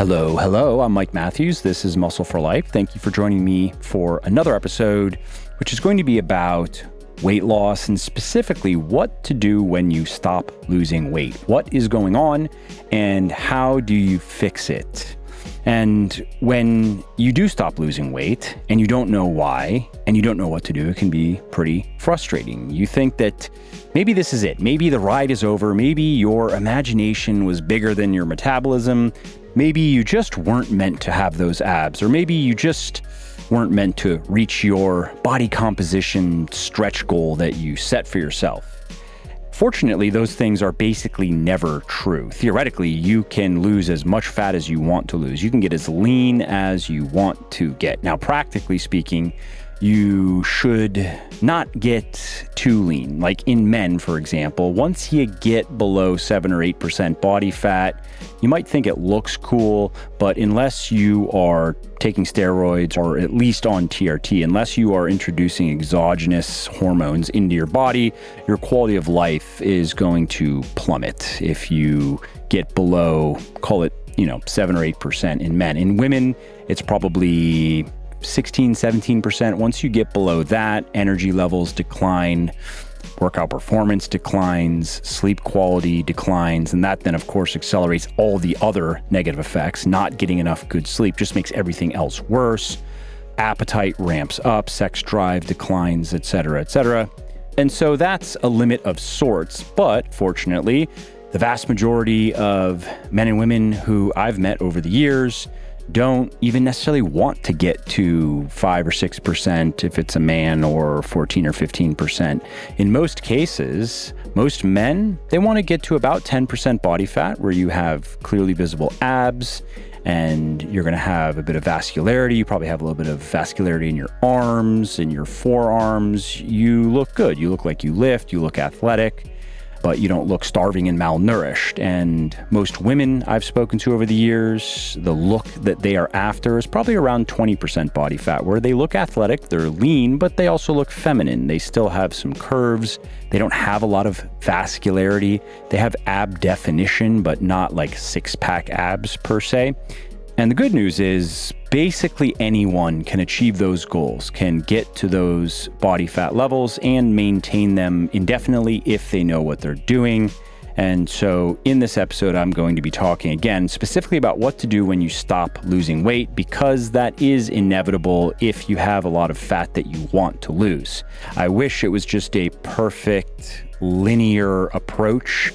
Hello, hello. I'm Mike Matthews. This is Muscle for Life. Thank you for joining me for another episode, which is going to be about weight loss and specifically what to do when you stop losing weight. What is going on and how do you fix it? And when you do stop losing weight and you don't know why and you don't know what to do, it can be pretty frustrating. You think that maybe this is it. Maybe the ride is over. Maybe your imagination was bigger than your metabolism. Maybe you just weren't meant to have those abs, or maybe you just weren't meant to reach your body composition stretch goal that you set for yourself. Fortunately, those things are basically never true. Theoretically, you can lose as much fat as you want to lose. You can get as lean as you want to get. Now, practically speaking, you should not get too lean. Like in men, for example, once you get below 7 or 8% body fat, you might think it looks cool, but unless you are taking steroids or at least on TRT, unless you are introducing exogenous hormones into your body, your quality of life is going to plummet if you get below, call it, 7 or 8% in men. In women, it's probably 16, 17%. Once you get below that, energy levels decline, workout performance declines, sleep quality declines, and that then, of course, accelerates all the other negative effects. Not getting enough good sleep just makes everything else worse. Appetite ramps up, sex drive declines, etc., etc. And so that's a limit of sorts, but fortunately, the vast majority of men and women who I've met over the years don't even necessarily want to get to 5 or 6% if it's a man, or 14 or 15%. In most cases, most men, they want to get to about 10% body fat where you have clearly visible abs and you're going to have a bit of vascularity. You probably have a little bit of vascularity in your arms and your forearms. You look good. You look like you lift. You look athletic, but you don't look starving and malnourished. And most women I've spoken to over the years, the look that they are after is probably around 20% body fat, where they look athletic, they're lean, but they also look feminine. They still have some curves. They don't have a lot of vascularity. They have ab definition, but not like six-pack abs per se. And the good news is basically anyone can achieve those goals, can get to those body fat levels and maintain them indefinitely if they know what they're doing. And so in this episode, I'm going to be talking again specifically about what to do when you stop losing weight, because that is inevitable if you have a lot of fat that you want to lose. I wish it was just a perfect linear approach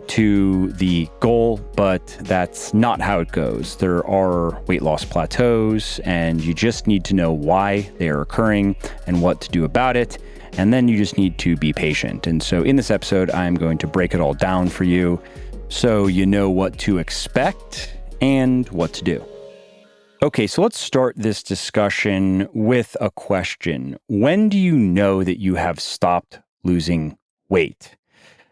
to the goal, but that's not how it goes. There are weight loss plateaus, and you just need to know why they are occurring and what to do about it. And then you just need to be patient. And so in this episode, I'm going to break it all down for you so you know what to expect and what to do. Okay, so let's start this discussion with a question. When do you know that you have stopped losing weight?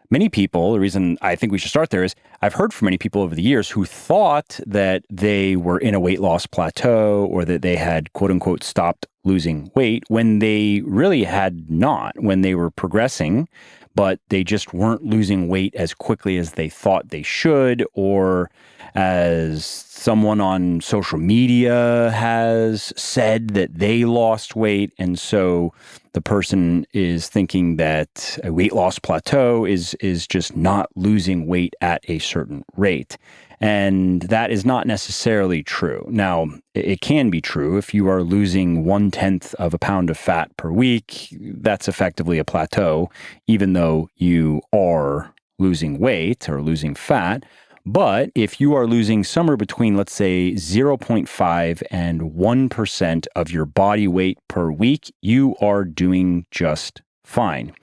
Many people, the reason I think we should start there is I've heard from many people over the years who thought that they were in a weight loss plateau or that they had, quote unquote, stopped losing weight when they really had not, when they were progressing, but they just weren't losing weight as quickly as they thought they should, or as someone on social media has said that they lost weight. And so the person is thinking that a weight loss plateau is just not losing weight at a certain rate. And that is not necessarily true. Now, it can be true. If you are losing 1/10 of a pound of fat per week, that's effectively a plateau, even though you are losing weight or losing fat. But if you are losing somewhere between, let's say, 0.5 and 1% of your body weight per week, you are doing just fine.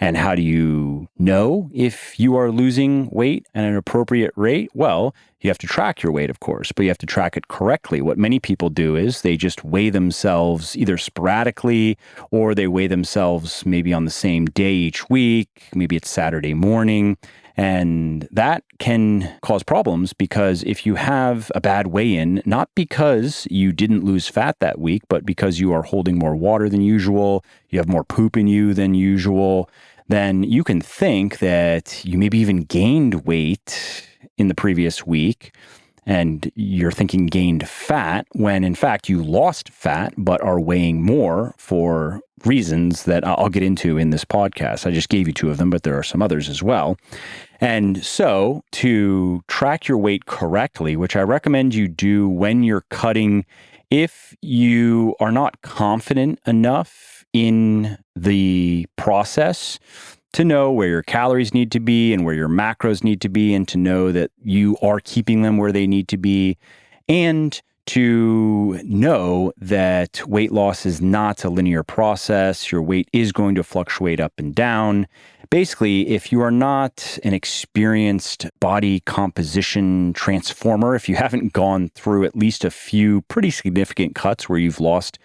And how do you know if you are losing weight at an appropriate rate? Well, you have to track your weight, of course, but you have to track it correctly. What many people do is they just weigh themselves either sporadically or they weigh themselves maybe on the same day each week. Maybe it's Saturday morning. And that can cause problems because if you have a bad weigh-in, not because you didn't lose fat that week, but because you are holding more water than usual, you have more poop in you than usual, then you can think that you maybe even gained weight in the previous week. and you're thinking gained fat when in fact you lost fat but are weighing more for reasons that I'll get into in this podcast. I just gave you two of them, but there are some others as well. And so to track your weight correctly, which I recommend you do when you're cutting, if you are not confident enough in the process to know where your calories need to be and where your macros need to be, and to know that you are keeping them where they need to be, and to know that weight loss is not a linear process. Your weight is going to fluctuate up and down. Basically, if you are not an experienced body composition transformer, if you haven't gone through at least a few pretty significant cuts where you've lost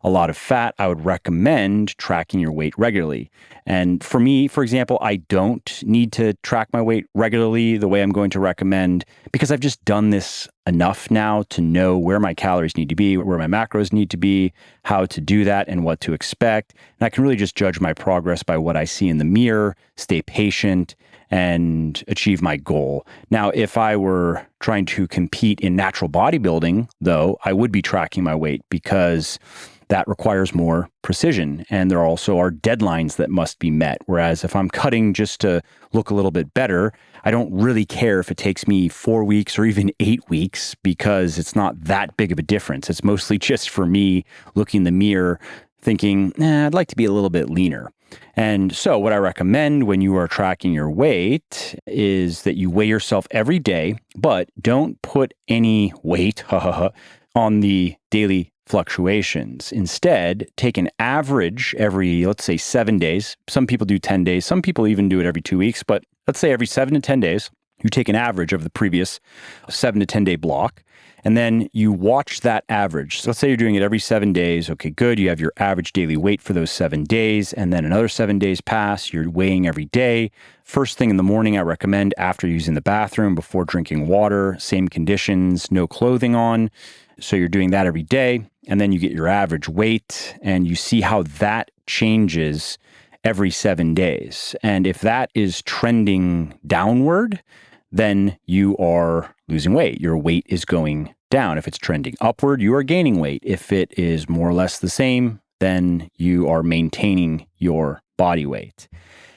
a lot of fat, I would recommend tracking your weight regularly. And for me, for example, I don't need to track my weight regularly the way I'm going to recommend, because I've just done this enough now to know where my calories need to be, where my macros need to be, how to do that, and what to expect. And I can really just judge my progress by what I see in the mirror, stay patient, and achieve my goal. Now, if I were trying to compete in natural bodybuilding, though, I would be tracking my weight, because that requires more precision. And there also are deadlines that must be met. Whereas if I'm cutting just to look a little bit better, I don't really care if it takes me 4 weeks or even 8 weeks, because it's not that big of a difference. It's mostly just for me looking in the mirror thinking, I'd like to be a little bit leaner. And so what I recommend when you are tracking your weight is that you weigh yourself every day, but don't put any weight on the daily fluctuations. Instead, take an average every, let's say, 7 days. Some people do 10 days. Some people even do it every 2 weeks. But let's say every 7 to 10 days, you take an average of the previous 7 to 10 day block. And then you watch that average. So let's say you're doing it every 7 days. Okay, good. You have your average daily weight for those 7 days. And then another 7 days pass. You're weighing every day. First thing in the morning, I recommend after using the bathroom, before drinking water, same conditions, no clothing on. So you're doing that every day. And then you get your average weight and you see how that changes every 7 days. And if that is trending downward, then you are losing weight. Your weight is going down. If it's trending upward, you are gaining weight. If it is more or less the same, then you are maintaining your body weight.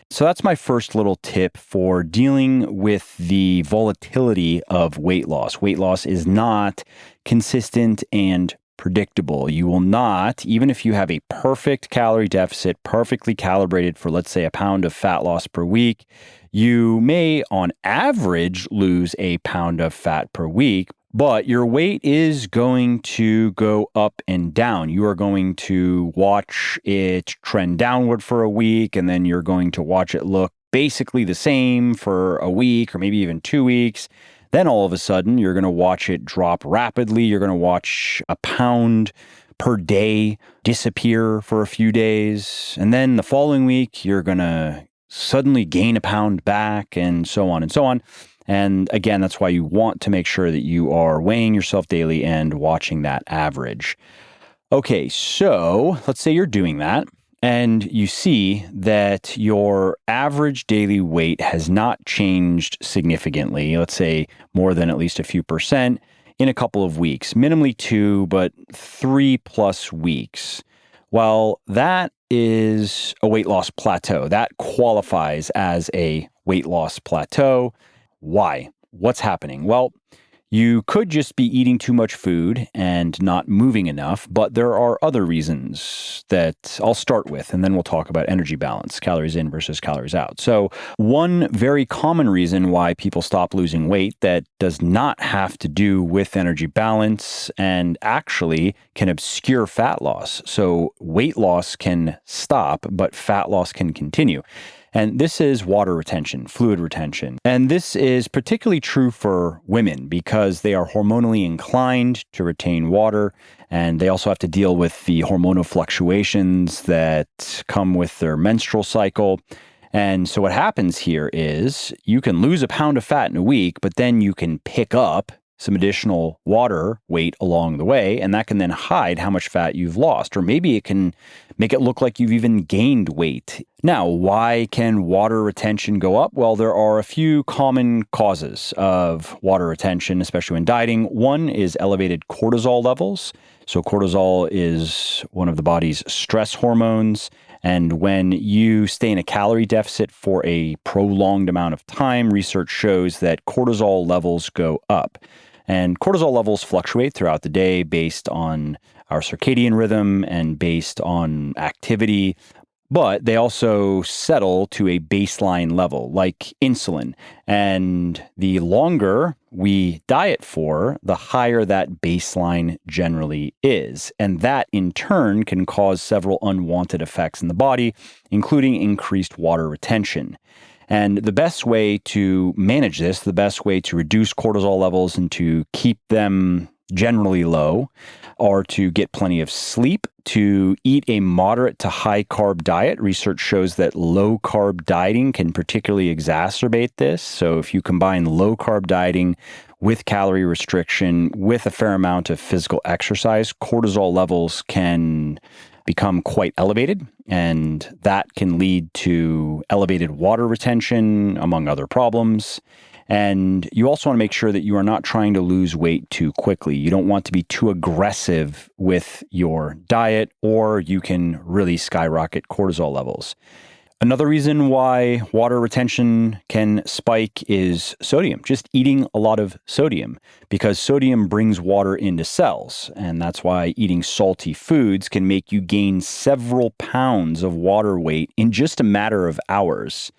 So that's my first little tip for dealing with the volatility of weight loss. Weight loss is not consistent and predictable. You will not, even if you have a perfect calorie deficit, perfectly calibrated for, let's say, a pound of fat loss per week, you may, on average, lose a pound of fat per week, but your weight is going to go up and down. You are going to watch it trend downward for a week, and then you're going to watch it look basically the same for a week or maybe even 2 weeks. Then all of a sudden, you're going to watch it drop rapidly. You're going to watch a pound per day disappear for a few days. And then the following week, you're going to suddenly gain a pound back, and so on and so on. And again, that's why you want to make sure that you are weighing yourself daily and watching that average. Okay, so let's say you're doing that and you see that your average daily weight has not changed significantly, let's say more than at least a few percent in a couple of weeks, minimally 2, but 3+ weeks. Well, that is a weight loss plateau. That qualifies as a weight loss plateau. Why? What's happening? Well, you could just be eating too much food and not moving enough, but there are other reasons that I'll start with, and then we'll talk about energy balance, calories in versus calories out. So one very common reason why people stop losing weight that does not have to do with energy balance and actually can obscure fat loss. So weight loss can stop, but fat loss can continue. And this is water retention, fluid retention. And this is particularly true for women because they are hormonally inclined to retain water. And they also have to deal with the hormonal fluctuations that come with their menstrual cycle. And so what happens here is you can lose a pound of fat in a week, but then you can pick up some additional water weight along the way, and that can then hide how much fat you've lost, or maybe it can make it look like you've even gained weight. Now, why can water retention go up? Well, there are a few common causes of water retention, especially when dieting. One is elevated cortisol levels. So cortisol is one of the body's stress hormones. And when you stay in a calorie deficit for a prolonged amount of time, research shows that cortisol levels go up. And cortisol levels fluctuate throughout the day based on our circadian rhythm and based on activity, but they also settle to a baseline level, like insulin. And the longer we diet for, the higher that baseline generally is. And that in turn can cause several unwanted effects in the body, including increased water retention. And the best way to manage this, the best way to reduce cortisol levels and to keep them generally low, are to get plenty of sleep, to eat a moderate to high carb diet. Research shows that low carb dieting can particularly exacerbate this. So if you combine low carb dieting with calorie restriction, with a fair amount of physical exercise, cortisol levels can become quite elevated, and that can lead to elevated water retention, among other problems. And you also want to make sure that you are not trying to lose weight too quickly. You don't want to be too aggressive with your diet, or you can really skyrocket cortisol levels. Another reason why water retention can spike is sodium, just eating a lot of sodium, because sodium brings water into cells. And that's why eating salty foods can make you gain several pounds of water weight in just a matter of hours.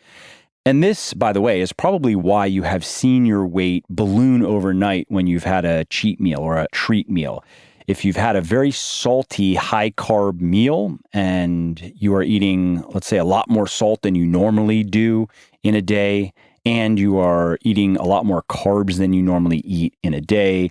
And this, by the way, is probably why you have seen your weight balloon overnight when you've had a cheat meal or a treat meal. If you've had a very salty, high-carb meal and you are eating, let's say, a lot more salt than you normally do in a day, and you are eating a lot more carbs than you normally eat in a day,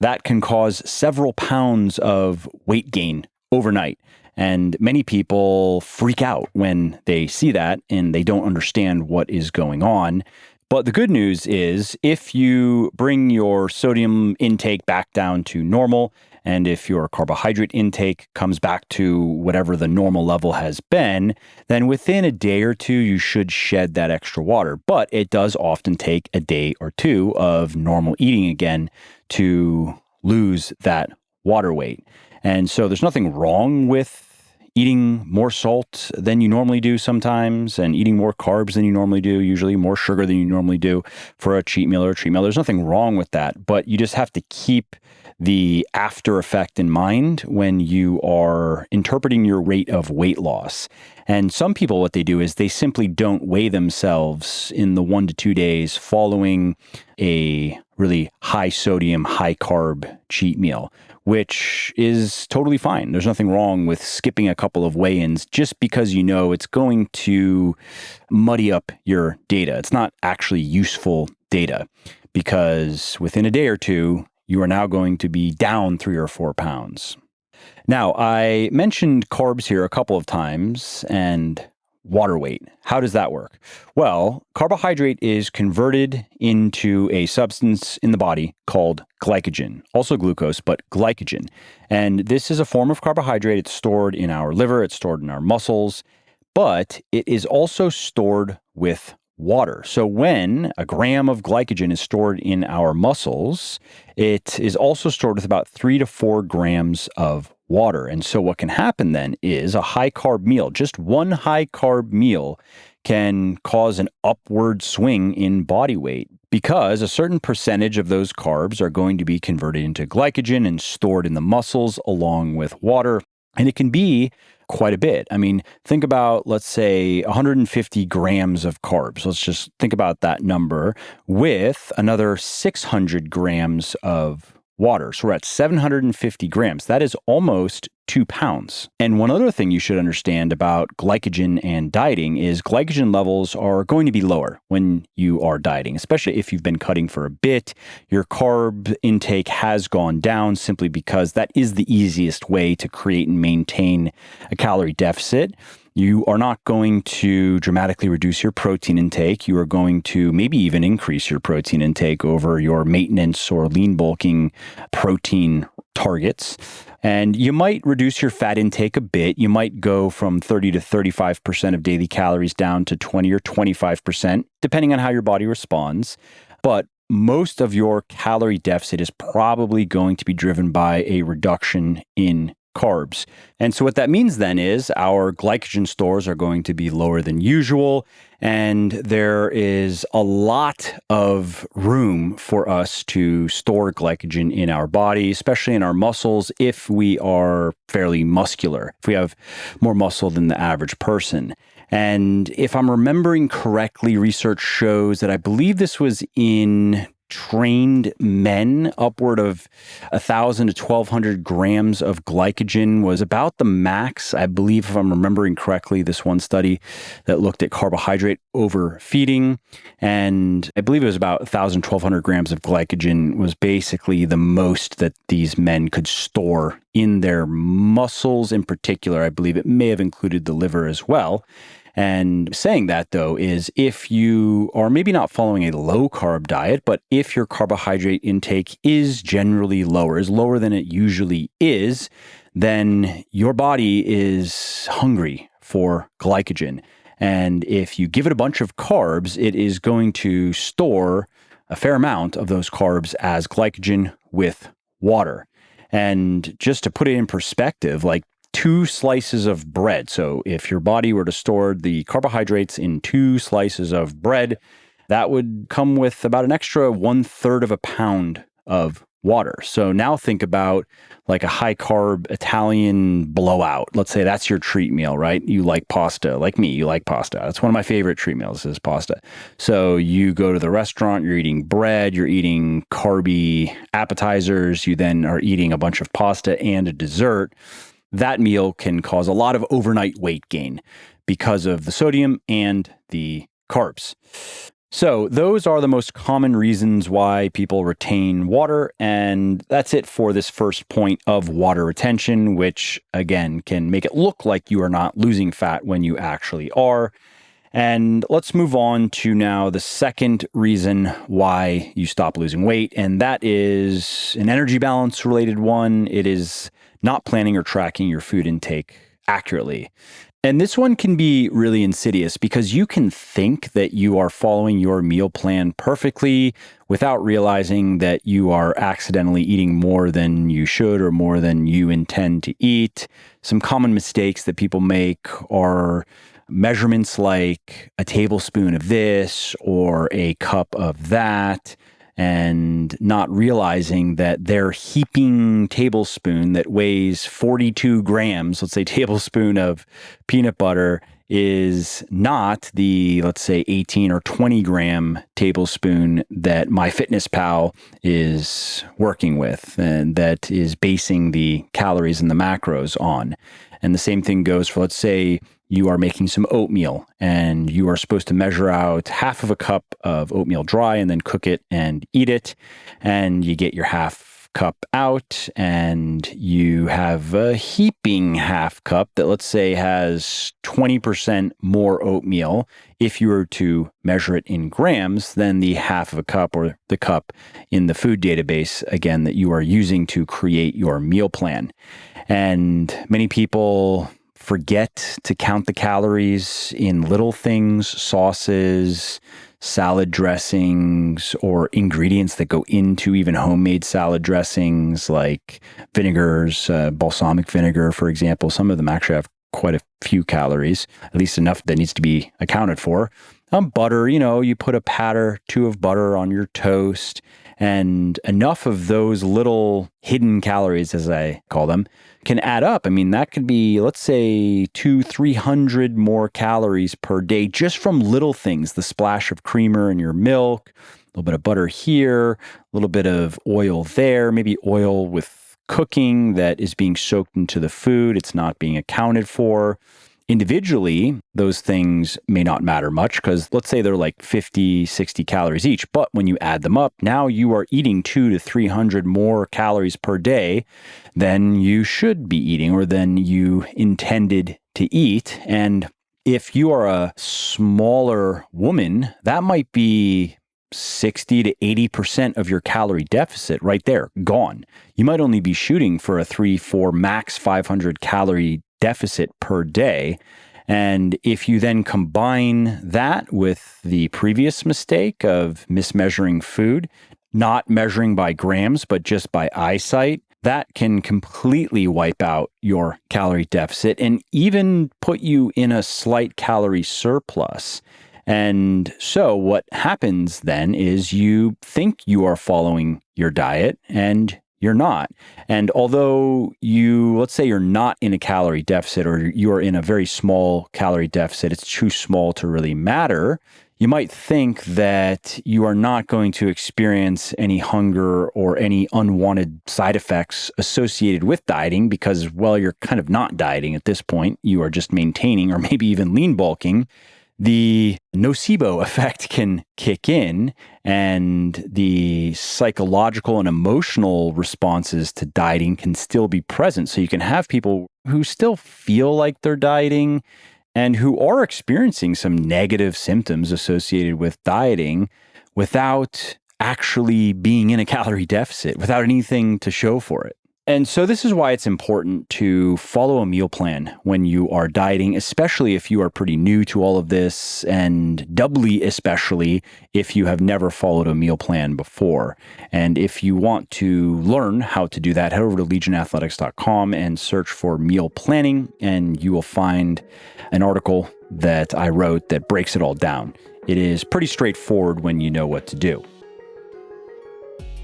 that can cause several pounds of weight gain overnight. And many people freak out when they see that and they don't understand what is going on. But the good news is if you bring your sodium intake back down to normal, and if your carbohydrate intake comes back to whatever the normal level has been, then within a day or two, you should shed that extra water. But it does often take a day or two of normal eating again to lose that water weight. And so there's nothing wrong with eating more salt than you normally do sometimes, and eating more carbs than you normally do, usually more sugar than you normally do for a cheat meal or a treat meal. There's nothing wrong with that, but you just have to keep the after effect in mind when you are interpreting your rate of weight loss. And some people, what they do is they simply don't weigh themselves in the 1 to 2 days following a really high sodium, high carb cheat meal, which is totally fine. There's nothing wrong with skipping a couple of weigh-ins just because you know it's going to muddy up your data. It's not actually useful data, because within a day or two, you are now going to be down 3 or 4 pounds. Now, I mentioned carbs here a couple of times and water weight. How does that work? Well, carbohydrate is converted into a substance in the body called glycogen, also glucose, but glycogen. And this is a form of carbohydrate. It's stored in our liver, it's stored in our muscles, but it is also stored with water. So when a gram of glycogen is stored in our muscles, it is also stored with about 3 to 4 grams of water. And so what can happen then is a high carb meal, just one high carb meal, can cause an upward swing in body weight, because a certain percentage of those carbs are going to be converted into glycogen and stored in the muscles along with water. And it can be quite a bit. I mean, think about, let's say, 150 grams of carbs. Let's just think about that number with another 600 grams of water. So we're at 750 grams. That is almost 2 pounds. And one other thing you should understand about glycogen and dieting is glycogen levels are going to be lower when you are dieting, especially if you've been cutting for a bit. Your carb intake has gone down simply because that is the easiest way to create and maintain a calorie deficit. You are not going to dramatically reduce your protein intake. You are going to maybe even increase your protein intake over your maintenance or lean bulking protein targets. And you might reduce your fat intake a bit. You might go from 30 to 35% of daily calories down to 20 or 25%, depending on how your body responds. But most of your calorie deficit is probably going to be driven by a reduction in carbs. And so what that means then is our glycogen stores are going to be lower than usual, and there is a lot of room for us to store glycogen in our body, especially in our muscles if we are fairly muscular, if we have more muscle than the average person. And if I'm remembering correctly, research shows that I believe this was in trained men, upward of 1,000 to 1,200 grams of glycogen was about the max. I believe, if I'm remembering correctly, this one study that looked at carbohydrate overfeeding, and I believe it was about 1,000, 1,200 grams of glycogen was basically the most that these men could store in their muscles in particular. I believe it may have included the liver as well. And saying that, though, is if you are maybe not following a low carb diet, but if your carbohydrate intake is generally lower, is lower than it usually is, then your body is hungry for glycogen. And if you give it a bunch of carbs, it is going to store a fair amount of those carbs as glycogen with water. And just to put it in perspective, like 2 slices of bread. So if your body were to store the carbohydrates in 2 slices of bread, that would come with about an extra 1/3 of a pound of water. So now think about like a high carb Italian blowout. Let's say that's your treat meal, right? You like pasta, like me, you like pasta. That's one of my favorite treat meals is pasta. So you go to the restaurant, you're eating bread, you're eating carby appetizers, you then are eating a bunch of pasta and a dessert. That meal can cause a lot of overnight weight gain because of the sodium and the carbs. So those are the most common reasons why people retain water. And that's it for this first point of water retention, which again can make it look like you are not losing fat when you actually are. And let's move on to now the second reason why you stop losing weight. And that is an energy balance related one. It is not planning or tracking your food intake accurately. And this one can be really insidious because you can think that you are following your meal plan perfectly without realizing that you are accidentally eating more than you should or more than you intend to eat. Some common mistakes that people make are measurements like a tablespoon of this or a cup of that, and not realizing that their heaping tablespoon that weighs 42 grams, let's say tablespoon of peanut butter, is not the, let's say, 18 or 20 gram tablespoon that MyFitnessPal is working with and that is basing the calories and the macros on. And the same thing goes for, let's say, you are making some oatmeal and you are supposed to measure out half of a cup of oatmeal dry and then cook it and eat it. And you get your half cup out and you have a heaping half cup that, let's say, has 20% more oatmeal if you were to measure it in grams than the half of a cup or the cup in the food database, again, that you are using to create your meal plan. And many people forget to count the calories in little things, sauces, salad dressings, or ingredients that go into even homemade salad dressings like vinegars, balsamic vinegar, for example. Some of them actually have quite a few calories, at least enough that needs to be accounted for. Butter, you put a pat or two of butter on your toast, and enough of those little hidden calories, as I call them, can add up. I mean, that could be, let's say, 200-300 more calories per day just from little things, the splash of creamer in your milk, a little bit of butter here, a little bit of oil there, maybe oil with cooking that is being soaked into the food. It's not being accounted for. Individually, those things may not matter much because let's say they're like 50, 60 calories each. But when you add them up, now you are eating 200 to 300 more calories per day than you should be eating or than you intended to eat. And if you are a smaller woman, that might be 60 to 80% of your calorie deficit right there, gone. You might only be shooting for a 3, 4, max 500 calorie deficit per day. And if you then combine that with the previous mistake of mismeasuring food, not measuring by grams, but just by eyesight, that can completely wipe out your calorie deficit and even put you in a slight calorie surplus. And so what happens then is you think you are following your diet and you're not. And although let's say you're not in a calorie deficit or you are in a very small calorie deficit, it's too small to really matter. You might think that you are not going to experience any hunger or any unwanted side effects associated with dieting because, well, you're kind of not dieting at this point. You are just maintaining or maybe even lean bulking. The nocebo effect can kick in and the psychological and emotional responses to dieting can still be present. So you can have people who still feel like they're dieting and who are experiencing some negative symptoms associated with dieting without actually being in a calorie deficit, without anything to show for it. And so this is why it's important to follow a meal plan when you are dieting, especially if you are pretty new to all of this, and doubly especially if you have never followed a meal plan before. And if you want to learn how to do that, head over to legionathletics.com and search for meal planning, and you will find an article that I wrote that breaks it all down. It is pretty straightforward when you know what to do.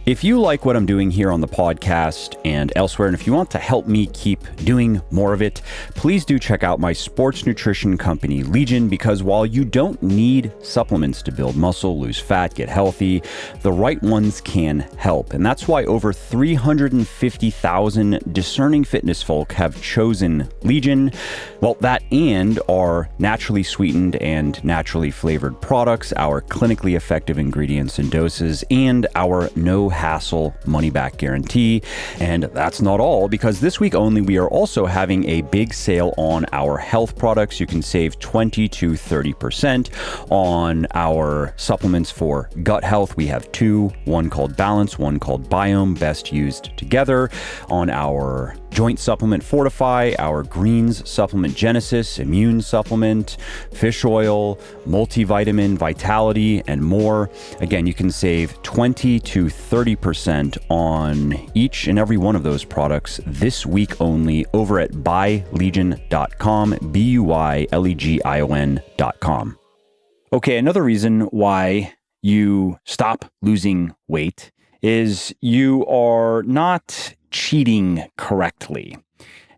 If you like what I'm doing here on the podcast and elsewhere, and if you want to help me keep doing more of it, please do check out my sports nutrition company, Legion, because while you don't need supplements to build muscle, lose fat, get healthy, the right ones can help. And that's why over 350,000 discerning fitness folk have chosen Legion. Well, that and our naturally sweetened and naturally flavored products, our clinically effective ingredients and doses, and our no hassle money back guarantee. And that's not all, because this week only we are also having a big sale on our health products. You can save 20 to 30% on our supplements for gut health. We have two, one called Balance, one called Biome, best used together. On our joint supplement Fortify, our greens supplement Genesis, immune supplement, fish oil, multivitamin, vitality, and more. Again, you can save 20 to 30% on each and every one of those products this week only over at buylegion.com, buylegion.com. Okay, another reason why you stop losing weight is you are not cheating correctly.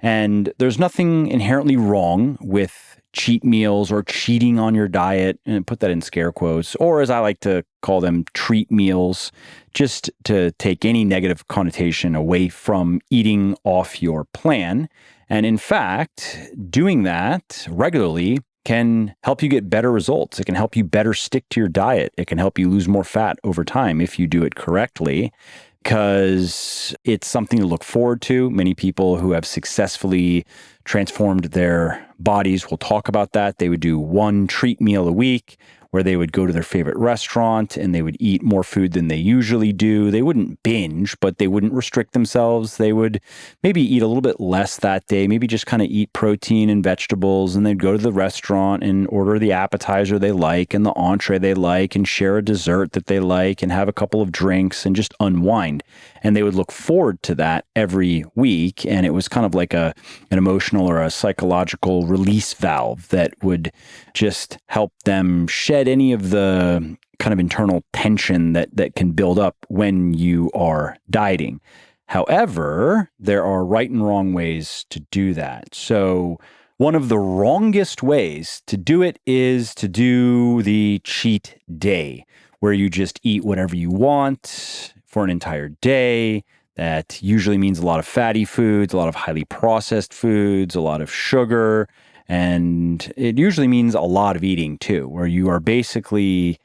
And there's nothing inherently wrong with cheat meals or cheating on your diet, and put that in scare quotes, or as I like to call them, treat meals, just to take any negative connotation away from eating off your plan. And in fact, doing that regularly can help you get better results. It can help you better stick to your diet. It can help you lose more fat over time if you do it correctly, because it's something to look forward to. Many people who have successfully transformed their bodies will talk about that. They would do one treat meal a week where they would go to their favorite restaurant and they would eat more food than they usually do. They wouldn't binge, but they wouldn't restrict themselves. They would maybe eat a little bit less that day, maybe just kind of eat protein and vegetables, and they'd go to the restaurant and order the appetizer they like and the entree they like and share a dessert that they like and have a couple of drinks and just unwind. And they would look forward to that every week. And it was kind of like an emotional or a psychological release valve that would just help them shed any of the kind of internal tension that can build up when you are dieting. However, there are right and wrong ways to do that. So one of the wrongest ways to do it is to do the cheat day, where you just eat whatever you want for an entire day. That usually means a lot of fatty foods, a lot of highly processed foods, a lot of sugar, and it usually means a lot of eating too, where you are basically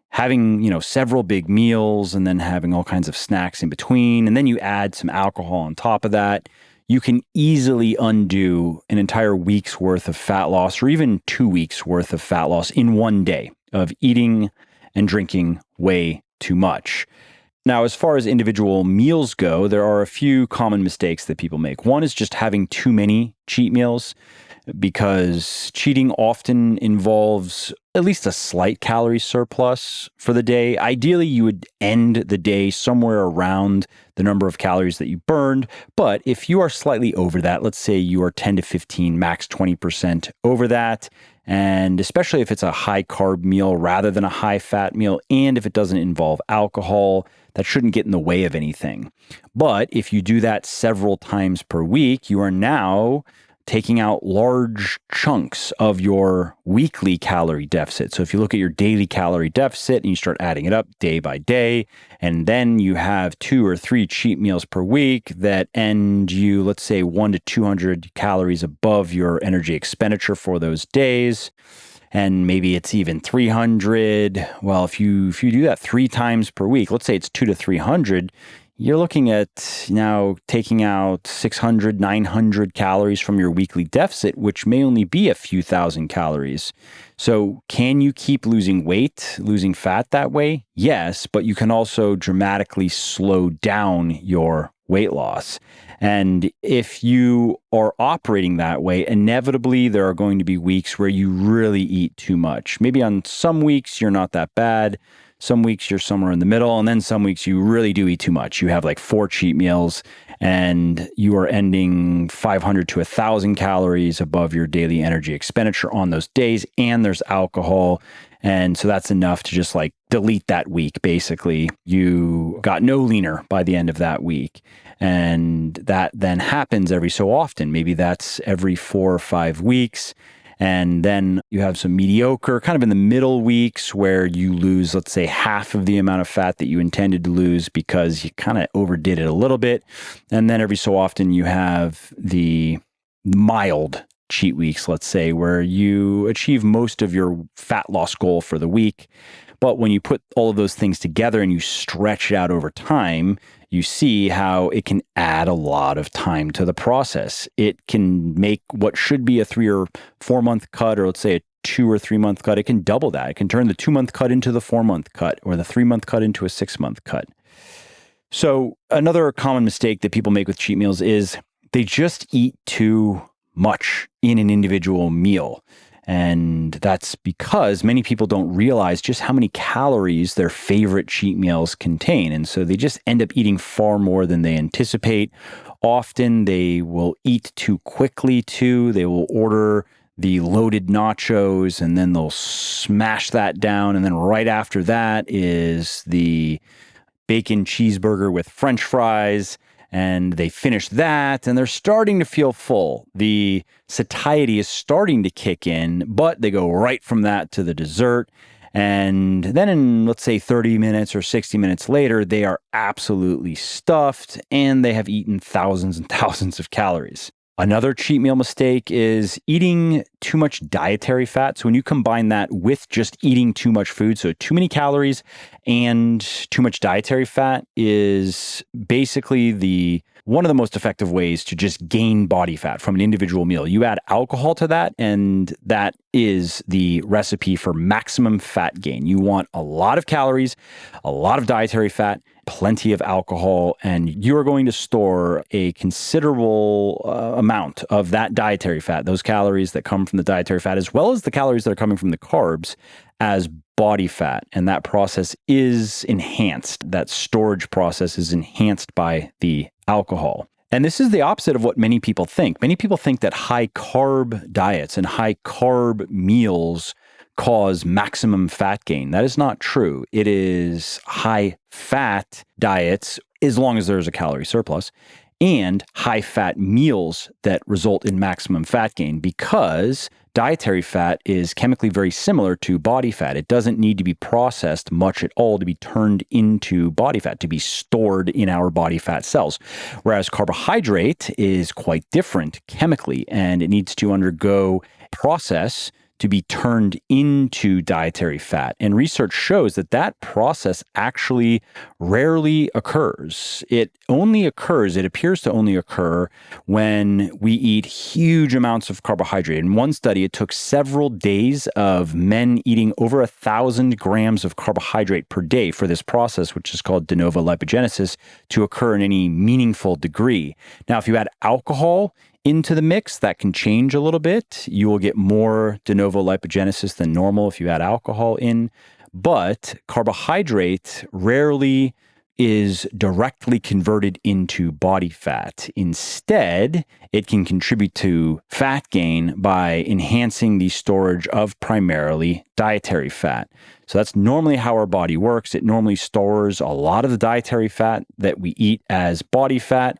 having, several big meals and then having all kinds of snacks in between. And then you add some alcohol on top of that. You can easily undo an entire week's worth of fat loss or even 2 weeks worth of fat loss in one day of eating and drinking way too much. Now, as far as individual meals go, there are a few common mistakes that people make. One is just having too many cheat meals, because cheating often involves at least a slight calorie surplus for the day. Ideally, you would end the day somewhere around the number of calories that you burned. But if you are slightly over that, let's say you are 10 to 15, max 20% over that, and especially if it's a high carb meal rather than a high fat meal, and if it doesn't involve alcohol, that shouldn't get in the way of anything. But if you do that several times per week, you are now taking out large chunks of your weekly calorie deficit. So if you look at your daily calorie deficit and you start adding it up day by day, and then you have 2 or 3 cheat meals per week that end you, let's say, 100 to 200 calories above your energy expenditure for those days, and maybe it's even 300. Well, if you do that 3 times per week, let's say it's 2 to 300, you're looking at now taking out 600, 900 calories from your weekly deficit, which may only be a few thousand calories. So can you keep losing weight, losing fat that way? Yes, but you can also dramatically slow down your weight loss. And if you are operating that way, inevitably there are going to be weeks where you really eat too much. Maybe on some weeks you're not that bad. Some weeks you're somewhere in the middle, and then some weeks you really do eat too much. You have like 4 cheat meals and you are ending 500 to 1,000 calories above your daily energy expenditure on those days, and there's alcohol. And so that's enough to just like delete that week. Basically, you got no leaner by the end of that week. And that then happens every so often. Maybe that's every 4 or 5 weeks. And then you have some mediocre, kind of in the middle weeks where you lose, let's say, half of the amount of fat that you intended to lose because you kind of overdid it a little bit. And then every so often you have the mild cheat weeks, let's say, where you achieve most of your fat loss goal for the week. But when you put all of those things together and you stretch it out over time, you see how it can add a lot of time to the process. It can make what should be a 3 or 4 month cut, or let's say a 2 or 3 month cut, it can double that. It can turn the 2 month cut into the 4 month cut, or the 3 month cut into a 6 month cut. So another common mistake that people make with cheat meals is they just eat too much in an individual meal. And that's because many people don't realize just how many calories their favorite cheat meals contain. And so they just end up eating far more than they anticipate. Often they will eat too quickly too. They will order the loaded nachos and then they'll smash that down. And then right after that is the bacon cheeseburger with French fries. And they finish that and they're starting to feel full. The satiety is starting to kick in, but they go right from that to the dessert. And then in, let's say, 30 minutes or 60 minutes later, they are absolutely stuffed and they have eaten thousands and thousands of calories. Another cheat meal mistake is eating too much dietary fat. So when you combine that with just eating too much food, so too many calories and too much dietary fat is basically one of the most effective ways to just gain body fat from an individual meal. You add alcohol to that, and that is the recipe for maximum fat gain. You want a lot of calories, a lot of dietary fat, plenty of alcohol, and you're going to store a considerable amount of that dietary fat, those calories that come from the dietary fat, as well as the calories that are coming from the carbs, as body fat. And that process is enhanced. That storage process is enhanced by the alcohol. And this is the opposite of what many people think. Many people think that high carb diets and high carb meals cause maximum fat gain. That is not true. It is high fat diets, as long as there's a calorie surplus, and high fat meals that result in maximum fat gain, because dietary fat is chemically very similar to body fat. It doesn't need to be processed much at all to be turned into body fat, to be stored in our body fat cells. Whereas carbohydrate is quite different chemically, and it needs to undergo process to be turned into dietary fat. And research shows that that process actually rarely occurs. It appears to only occur when we eat huge amounts of carbohydrate. In one study, it took several days of men eating over 1,000 grams of carbohydrate per day for this process, which is called de novo lipogenesis, to occur in any meaningful degree. Now, if you add alcohol into the mix, that can change a little bit. You will get more de novo lipogenesis than normal if you add alcohol in, but carbohydrate rarely is directly converted into body fat. Instead, it can contribute to fat gain by enhancing the storage of primarily dietary fat. So that's normally how our body works. It normally stores a lot of the dietary fat that we eat as body fat,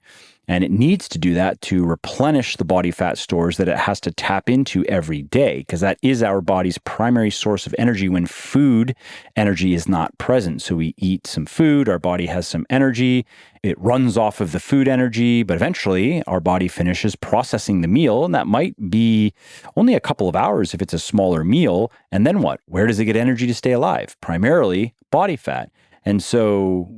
and it needs to do that to replenish the body fat stores that it has to tap into every day, because that is our body's primary source of energy when food energy is not present. So we eat some food, our body has some energy, it runs off of the food energy, but eventually our body finishes processing the meal, and that might be only a couple of hours if it's a smaller meal. And then what? Where does it get energy to stay alive? Primarily body fat. And so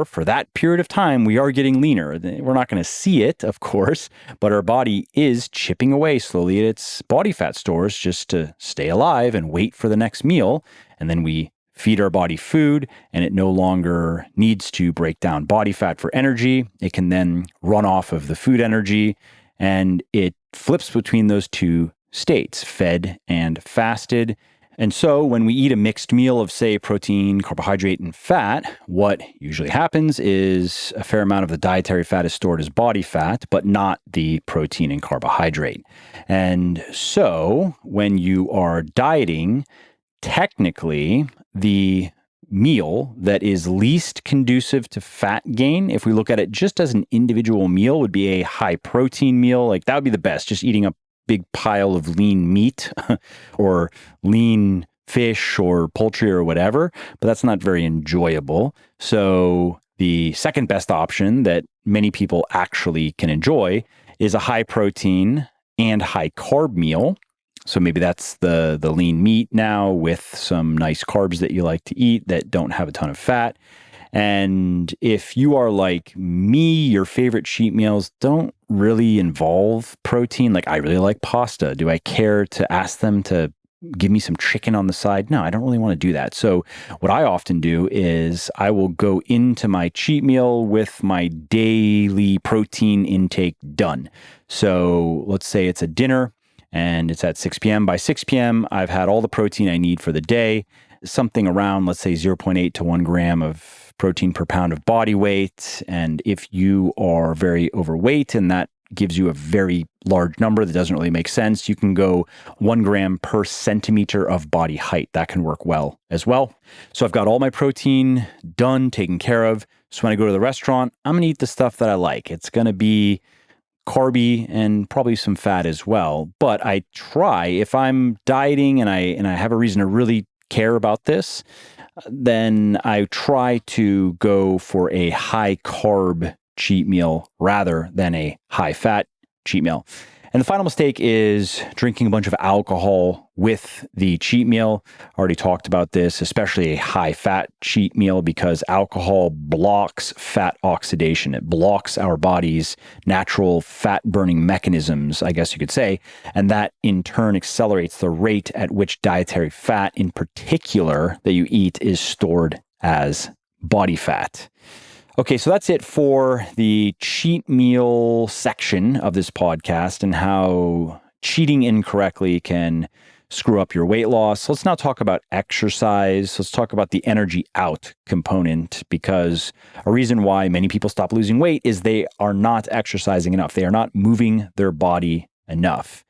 for that period of time, we are getting leaner. We're not going to see it, of course, but our body is chipping away slowly at its body fat stores just to stay alive and wait for the next meal. And then we feed our body food, and it no longer needs to break down body fat for energy. It can then run off of the food energy, and it flips between those two states, fed and fasted. And so when we eat a mixed meal of, say, protein, carbohydrate, and fat, what usually happens is a fair amount of the dietary fat is stored as body fat, but not the protein and carbohydrate. And so when you are dieting, technically, the meal that is least conducive to fat gain, if we look at it just as an individual meal, would be a high protein meal. Like that would be the best, just eating a big pile of lean meat or lean fish or poultry or whatever, but that's not very enjoyable. So the second best option that many people actually can enjoy is a high protein and high carb meal. So maybe that's the lean meat now with some nice carbs that you like to eat that don't have a ton of fat. And if you are like me, your favorite cheat meals don't really involve protein. Like I really like pasta. Do I care to ask them to give me some chicken on the side? No, I don't really want to do that. So what I often do is I will go into my cheat meal with my daily protein intake done. So let's say it's a dinner and it's at 6 p.m. By 6 p.m., I've had all the protein I need for the day, something around, let's say 0.8 to 1 gram of protein per pound of body weight. And if you are very overweight and that gives you a very large number that doesn't really make sense, you can go 1 gram per centimeter of body height. That can work well as well. So I've got all my protein done, taken care of. So when I go to the restaurant, I'm going to eat the stuff that I like. It's going to be carby and probably some fat as well. But I try, if I'm dieting and I have a reason to really care about this, then I try to go for a high carb cheat meal rather than a high fat cheat meal. And the final mistake is drinking a bunch of alcohol with the cheat meal. I already talked about this, especially a high fat cheat meal, because alcohol blocks fat oxidation. It blocks our body's natural fat burning mechanisms, I guess you could say. And that in turn accelerates the rate at which dietary fat in particular that you eat is stored as body fat. Okay, so that's it for the cheat meal section of this podcast and how cheating incorrectly can screw up your weight loss. Let's now talk about exercise. Let's talk about the energy out component, because a reason why many people stop losing weight is they are not exercising enough. They are not moving their body enough.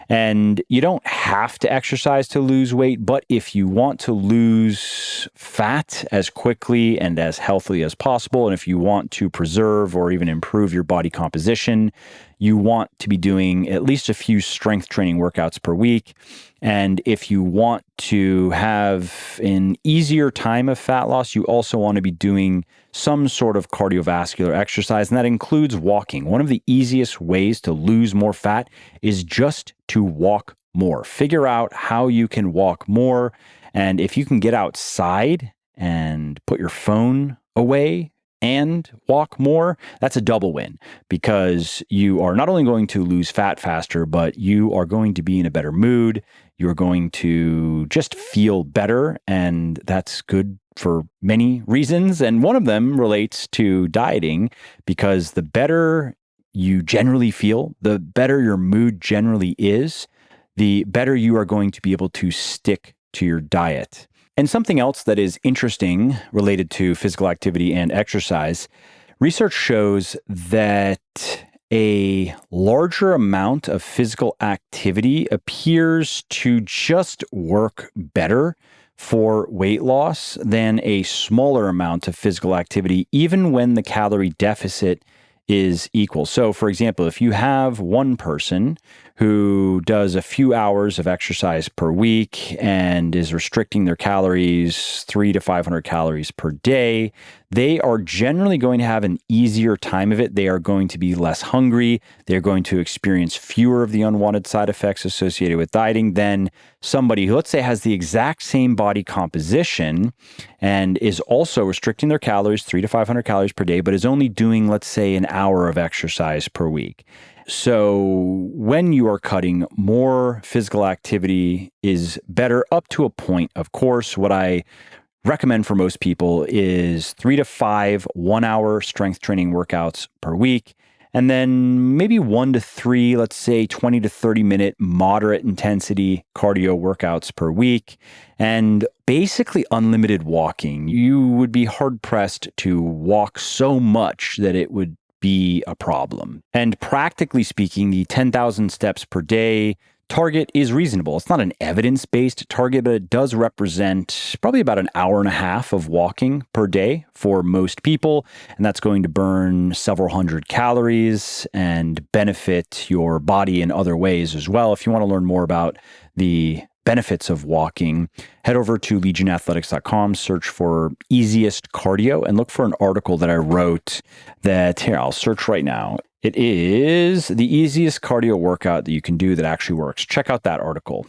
And you don't have to exercise to lose weight, but if you want to lose fat as quickly and as healthily as possible, and if you want to preserve or even improve your body composition, you want to be doing at least a few strength training workouts per week. And if you want to have an easier time of fat loss, you also want to be doing some sort of cardiovascular exercise, and that includes walking. One of the easiest ways to lose more fat is just to walk more. Figure out how you can walk more. And if you can get outside and put your phone away and walk more, that's a double win, because you are not only going to lose fat faster, but you are going to be in a better mood. You're going to just feel better, and that's good for many reasons. And one of them relates to dieting, because the better you generally feel, the better your mood generally is, the better you are going to be able to stick to your diet. And something else that is interesting related to physical activity and exercise, research shows that a larger amount of physical activity appears to just work better for weight loss than a smaller amount of physical activity, even when the calorie deficit is equal. So, for example, if you have one person who does a few hours of exercise per week and is restricting their calories 300 to 500 calories per day, they are generally going to have an easier time of it. They are going to be less hungry. They're going to experience fewer of the unwanted side effects associated with dieting than somebody who, let's say, has the exact same body composition and is also restricting their calories 300 to 500 calories per day, but is only doing, let's say, an hour of exercise per week. So when you are cutting, more physical activity is better up to a point. Of course, what I recommend for most people is 3 to 5 1-hour strength training workouts per week, and then maybe 1 to 3, let's say 20 to 30 minute moderate intensity cardio workouts per week, and basically unlimited walking. You would be hard pressed to walk so much that it would be a problem. And practically speaking, the 10,000 steps per day target is reasonable. It's not an evidence-based target, but it does represent probably about an hour and a half of walking per day for most people. And that's going to burn several hundred calories and benefit your body in other ways as well. If you want to learn more about the benefits of walking, head over to legionathletics.com, search for easiest cardio, and look for an article that I wrote that, here, I'll search right now. It is the easiest cardio workout that you can do that actually works. Check out that article.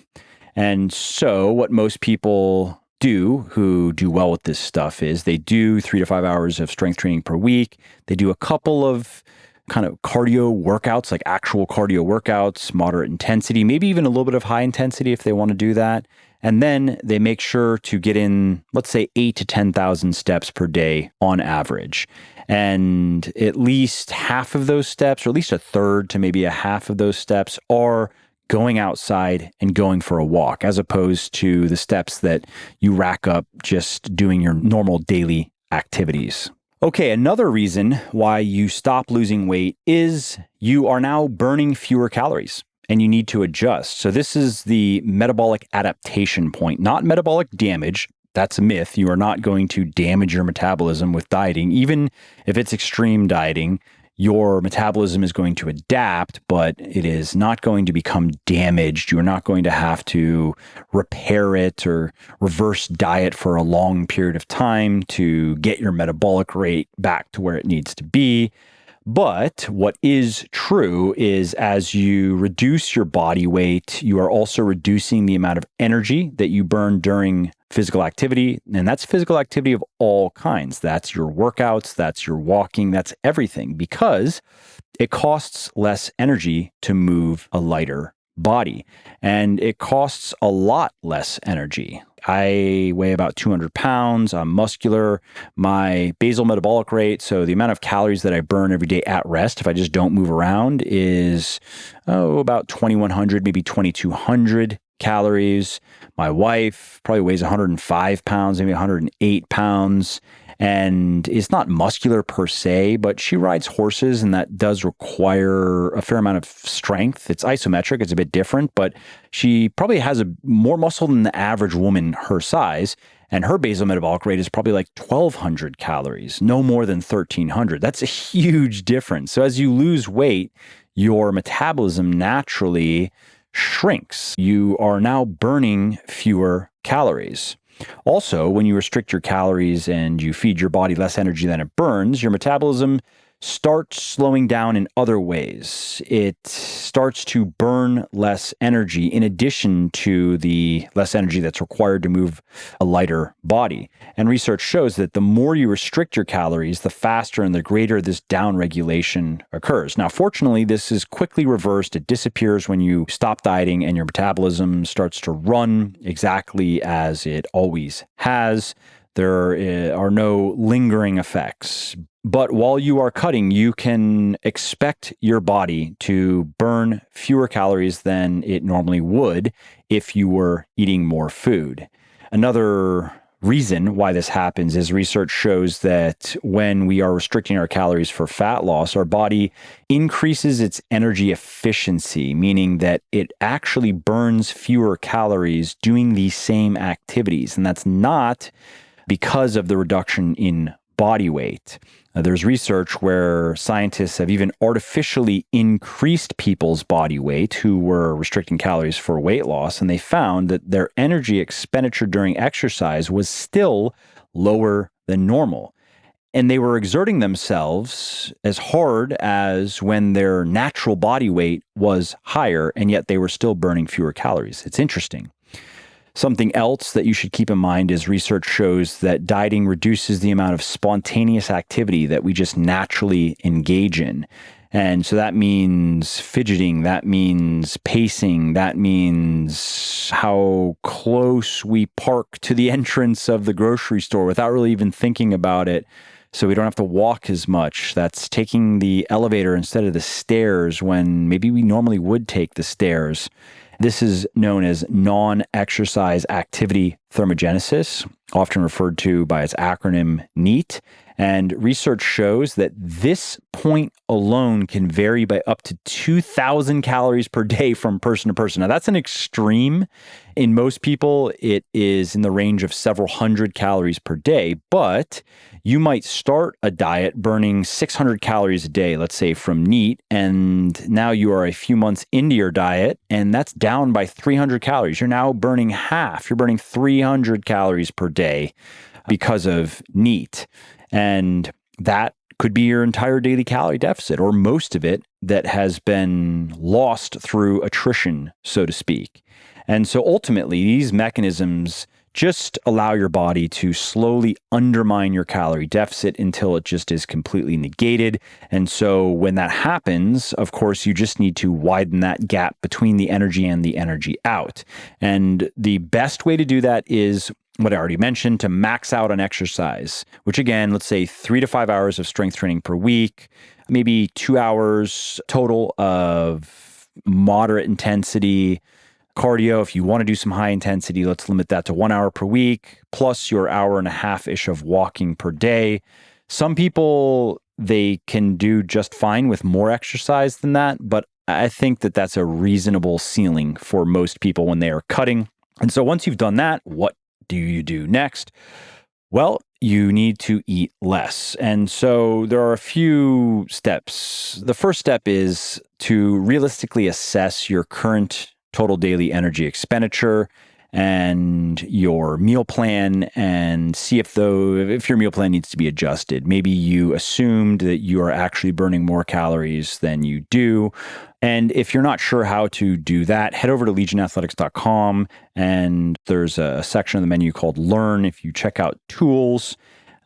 And so what most people do who do well with this stuff is they do 3 to 5 hours of strength training per week. They do a couple of kind of cardio workouts, like actual cardio workouts, moderate intensity, maybe even a little bit of high intensity if they want to do that. And then they make sure to get in, let's say, 8 to 10,000 steps per day on average. And at least half of those steps, or at least a third to maybe a half of those steps, are going outside and going for a walk, as opposed to the steps that you rack up just doing your normal daily activities. Okay, another reason why you stop losing weight is you are now burning fewer calories and you need to adjust. So this is the metabolic adaptation point, not metabolic damage. That's a myth. You are not going to damage your metabolism with dieting. Even if it's extreme dieting, your metabolism is going to adapt, but it is not going to become damaged. You're not going to have to repair it or reverse diet for a long period of time to get your metabolic rate back to where it needs to be. But what is true is as you reduce your body weight, you are also reducing the amount of energy that you burn during physical activity. And that's physical activity of all kinds. That's your workouts, that's your walking, that's everything, because it costs less energy to move a lighter body. And it costs a lot less energy. I weigh about 200 pounds. I'm muscular. My basal metabolic rate, so the amount of calories that I burn every day at rest if I just don't move around, is about 2,100, maybe 2,200 calories. My wife probably weighs 105 pounds, maybe 108 pounds. and is not muscular per se, but she rides horses, and that does require a fair amount of strength. It's isometric, it's a bit different, but she probably has more muscle than the average woman her size. And her basal metabolic rate is probably like 1,200 calories, no more than 1,300. That's a huge difference. So as you lose weight, your metabolism naturally shrinks. You are now burning fewer calories. Also, when you restrict your calories and you feed your body less energy than it burns, your metabolism starts slowing down in other ways. It starts to burn less energy in addition to the less energy that's required to move a lighter body. And research shows that the more you restrict your calories, the faster and the greater this downregulation occurs. Now, fortunately, this is quickly reversed. It disappears when you stop dieting and your metabolism starts to run exactly as it always has. There are no lingering effects. But while you are cutting, you can expect your body to burn fewer calories than it normally would if you were eating more food. Another reason why this happens is research shows that when we are restricting our calories for fat loss, our body increases its energy efficiency, meaning that it actually burns fewer calories doing these same activities. And that's not because of the reduction in body weight. There's research where scientists have even artificially increased people's body weight who were restricting calories for weight loss, and they found that their energy expenditure during exercise was still lower than normal. And they were exerting themselves as hard as when their natural body weight was higher, and yet they were still burning fewer calories. It's interesting. Something else that you should keep in mind is research shows that dieting reduces the amount of spontaneous activity that we just naturally engage in. And so that means fidgeting, that means pacing, that means how close we park to the entrance of the grocery store without really even thinking about it, so we don't have to walk as much. That's taking the elevator instead of the stairs when maybe we normally would take the stairs. This is known as non-exercise activity thermogenesis, often referred to by its acronym NEAT. And research shows that this point alone can vary by up to 2,000 calories per day from person to person. Now, that's an extreme. In most people, it is in the range of several hundred calories per day, but you might start a diet burning 600 calories a day, let's say from NEAT, and now you are a few months into your diet, and that's down by 300 calories. You're now burning half. You're burning 300 calories per day because of NEAT. And that could be your entire daily calorie deficit, or most of it that has been lost through attrition, so to speak. And so ultimately, these mechanisms just allow your body to slowly undermine your calorie deficit until it just is completely negated. And so when that happens, of course, you just need to widen that gap between the energy and the energy out. And the best way to do that is what I already mentioned, to max out on exercise, which again, let's say 3 to 5 hours of strength training per week, maybe 2 hours total of moderate intensity cardio. If you want to do some high intensity, let's limit that to 1 hour per week, plus your hour and a half-ish of walking per day. Some people, they can do just fine with more exercise than that, but I think that that's a reasonable ceiling for most people when they are cutting. And so once you've done that, what do you do next? Well, you need to eat less. And so there are a few steps. The first step is to realistically assess your current total daily energy expenditure and your meal plan, and see if your meal plan needs to be adjusted. Maybe you assumed that you are actually burning more calories than you do. And if you're not sure how to do that, head over to legionathletics.com, and there's a section of the menu called Learn. If you check out Tools,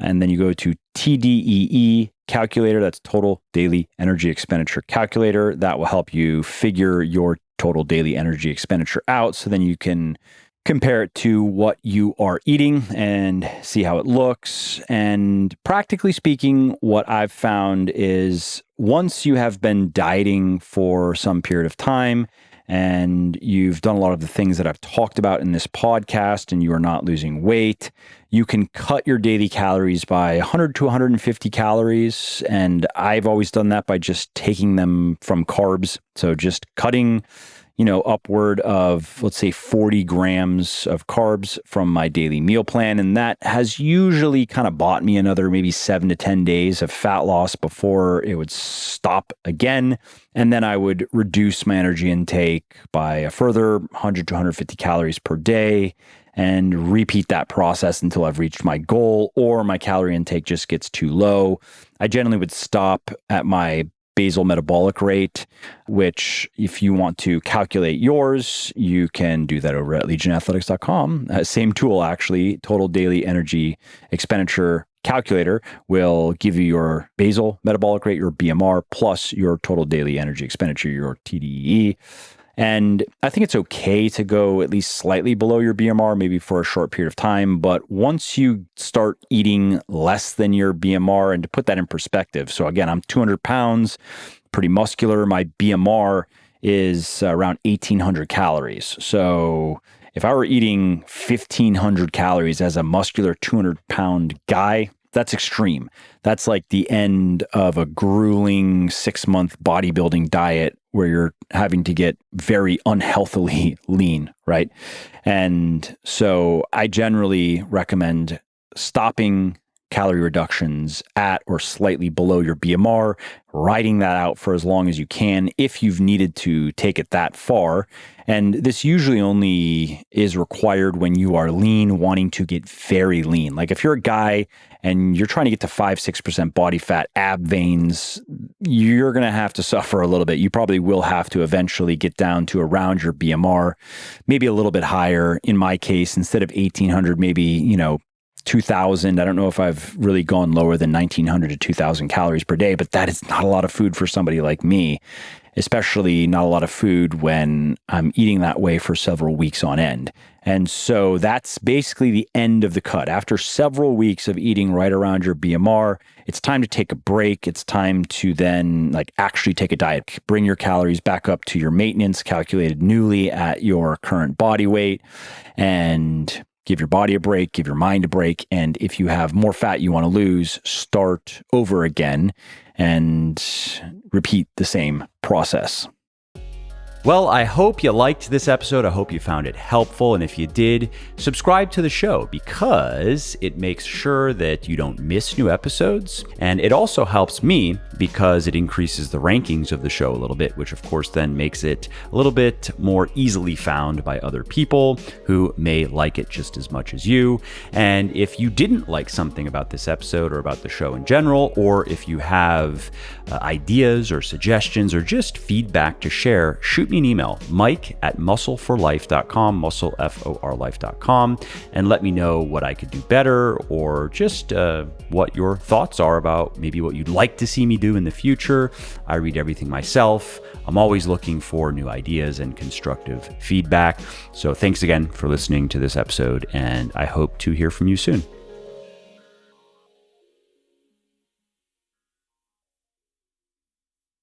and then you go to TDEE calculator, that's Total Daily Energy Expenditure Calculator, that will help you figure your total daily energy expenditure out, so then you can compare it to what you are eating and see how it looks. And practically speaking, what I've found is once you have been dieting for some period of time and you've done a lot of the things that I've talked about in this podcast and you are not losing weight, you can cut your daily calories by 100 to 150 calories. And I've always done that by just taking them from carbs. So just cutting, upward of, let's say, 40 grams of carbs from my daily meal plan. And that has usually kind of bought me another maybe 7 to 10 days of fat loss before it would stop again. And then I would reduce my energy intake by a further 100 to 150 calories per day and repeat that process until I've reached my goal or my calorie intake just gets too low. I generally would stop at my basal metabolic rate, which if you want to calculate yours, you can do that over at legionathletics.com. Same tool, actually, total daily energy expenditure calculator will give you your basal metabolic rate, your BMR, plus your total daily energy expenditure, your TDEE. And I think it's okay to go at least slightly below your BMR, maybe for a short period of time. But once you start eating less than your BMR, and to put that in perspective, so again, I'm 200 pounds, pretty muscular. My BMR is around 1,800 calories. So if I were eating 1,500 calories as a muscular 200-pound guy, that's extreme. That's like the end of a grueling 6-month bodybuilding diet where you're having to get very unhealthily lean, right? And so I generally recommend stopping calorie reductions at or slightly below your BMR, riding that out for as long as you can if you've needed to take it that far. And this usually only is required when you are lean, wanting to get very lean. Like if you're a guy and you're trying to get to 5-6% body fat, ab veins, you're going to have to suffer a little bit. You probably will have to eventually get down to around your BMR, maybe a little bit higher. In my case, instead of 1,800, maybe, 2,000. I don't know if I've really gone lower than 1,900 to 2,000 calories per day, but that is not a lot of food for somebody like me, especially not a lot of food when I'm eating that way for several weeks on end. And so that's basically the end of the cut. After several weeks of eating right around your BMR, it's time to take a break. It's time to then actually take a diet. Bring your calories back up to your maintenance calculated newly at your current body weight, and give your body a break, give your mind a break. And if you have more fat you want to lose, start over again and repeat the same process. Well, I hope you liked this episode. I hope you found it helpful. And if you did, subscribe to the show because it makes sure that you don't miss new episodes. And it also helps me because it increases the rankings of the show a little bit, which of course then makes it a little bit more easily found by other people who may like it just as much as you. And if you didn't like something about this episode or about the show in general, or if you have ideas or suggestions or just feedback to share, shoot me an email, mike@muscleforlife.com, muscleforlife.com, and let me know what I could do better or just what your thoughts are about maybe what you'd like to see me do in the future. I read everything myself. I'm always looking for new ideas and constructive feedback. So thanks again for listening to this episode, and I hope to hear from you soon.